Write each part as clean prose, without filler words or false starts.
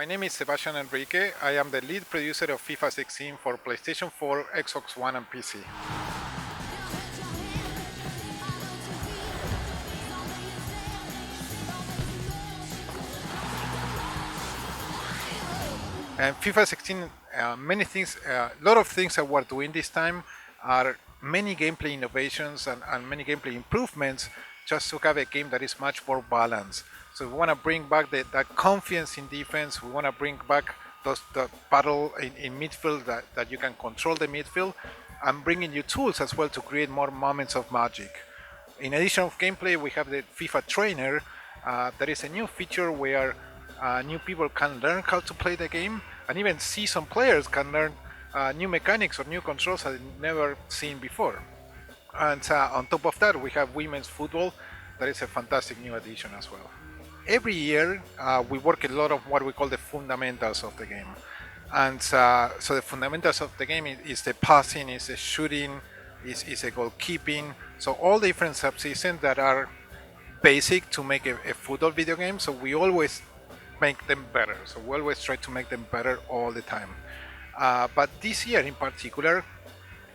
My name is Sebastian Enrique. I am the lead producer of FIFA 16 for PlayStation 4, Xbox One, and PC. And FIFA 16, a lot of things that we're doing this time are many gameplay innovations and many gameplay improvements just to have a game that is much more balanced. So we want to bring back that confidence in defense. We want to bring back the battle in midfield that you can control the midfield and bringing you tools as well to create more moments of magic. In addition of gameplay, we have the FIFA trainer. That is a new feature where new people can learn how to play the game, and even seasoned players can learn new mechanics or new controls that they've never seen before. And on top of that, we have women's football. That is a fantastic new addition as well. Every year, we work a lot of what we call the fundamentals of the game. And so the fundamentals of the game is the passing, is the shooting, is the goalkeeping. So all the different subsystems that are basic to make a football video game. So we always make them better. So we always try to make them better all the time. But this year in particular,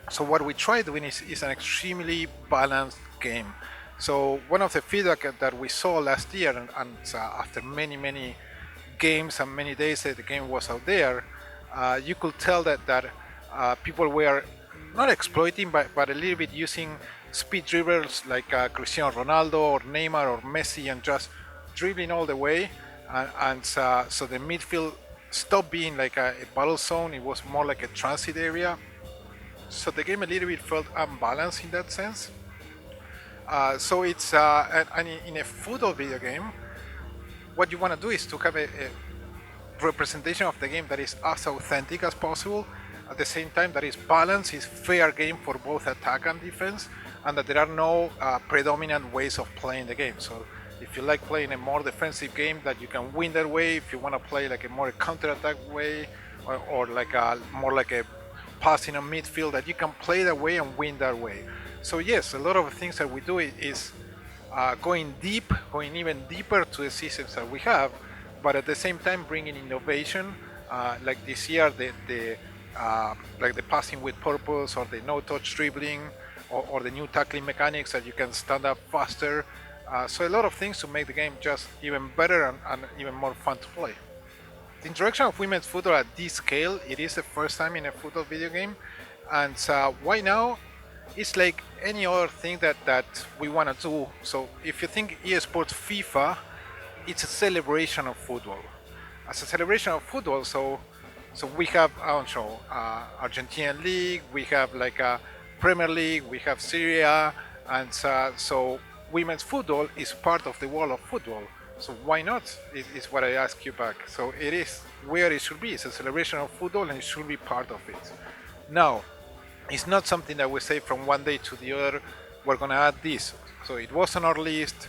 so what we try doing is an extremely balanced game. So one of the feedback that we saw last year, and after many games and many days that the game was out there, you could tell that people were not exploiting, but a little bit using speed dribblers like Cristiano Ronaldo or Neymar or Messi, and just dribbling all the way. So the midfield stopped being like a battle zone. It was more like a transit area. So the game a little bit felt unbalanced in that sense. So it's and in a football video game, what you want to do is to have a representation of the game that is as authentic as possible. At the same time, that is balanced, is fair game for both attack and defense, and that there are no predominant ways of playing the game. So if you like playing a more defensive game, that you can win that way. If you want to play like a more counter-attack way, or like more like a passing on midfield, that you can play that way and win that way. So yes, a lot of the things that we do is going even deeper to the systems that we have, but at the same time bringing innovation. Like this year, like the passing with purpose, or the no-touch dribbling, or the new tackling mechanics that you can stand up faster. So a lot of things to make the game just even better and even more fun to play. The introduction of women's football at this scale, it is the first time in a football video game, and why now? It's like any other thing that we want to do. So if you think eSports FIFA, it's a celebration of football. As a celebration of football, so we have Argentinian League, we have like a Premier League, we have Serie A, and so women's football is part of the world of football. So why not? Is what I ask you back. So it is where it should be. It's a celebration of football, and it should be part of it. Now, it's not something that we say from one day to the other, we're going to add this. So it was on our list.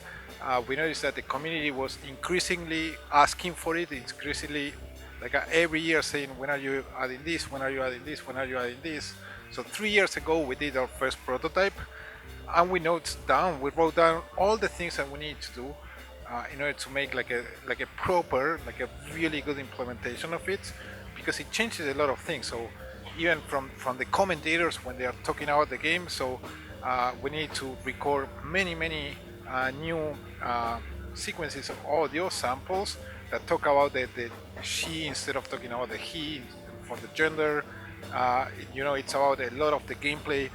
We noticed that the community was increasingly asking for it, increasingly like every year saying, when are you adding this, when are you adding this, when are you adding this. So 3 years ago we did our first prototype, and we wrote down all the things that we need to do in order to make like a proper, like a really good implementation of it, because it changes a lot of things. So even from the commentators when they are talking about the game, so we need to record many new sequences of audio samples that talk about the she instead of talking about the he for the gender. It's about a lot of the gameplay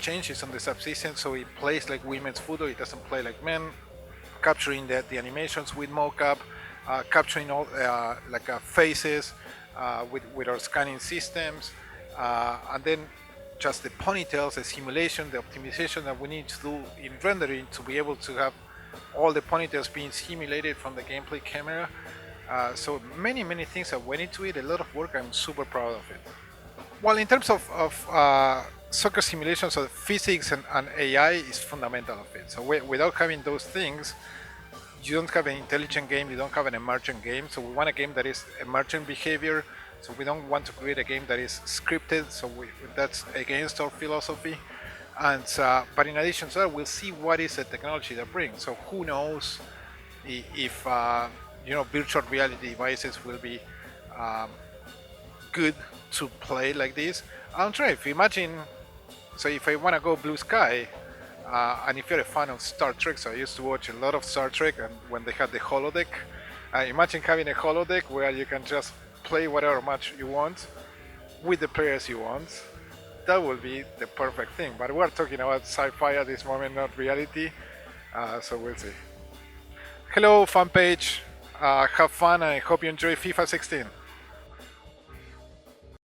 changes on the subsystem, so it plays like women's football, it doesn't play like men, capturing the animations with mocap, capturing all faces with our scanning systems, and then just the ponytails, the simulation, the optimization that we need to do in rendering to be able to have all the ponytails being simulated from the gameplay camera. So many things that went into it, a lot of work. I'm super proud of it. Well, in terms of soccer simulation, so physics and AI is fundamental of it. So without having those things, you don't have an intelligent game, you don't have an emergent game. So we want a game that is emergent behavior. So we don't want to create a game that is scripted. So that's against our philosophy. And but in addition to that, we'll see what is the technology that brings. So who knows if virtual reality devices will be um, good to play like this. I'm trying. If you imagine, so if I want to go blue sky, and if you're a fan of Star Trek, so I used to watch a lot of Star Trek, and when they had the holodeck, imagine having a holodeck where you can just play whatever match you want with the players you want. That would be the perfect thing. But we're talking about sci-fi at this moment, not reality. So we'll see. Hello, fan page. Have fun. I hope you enjoy FIFA 16.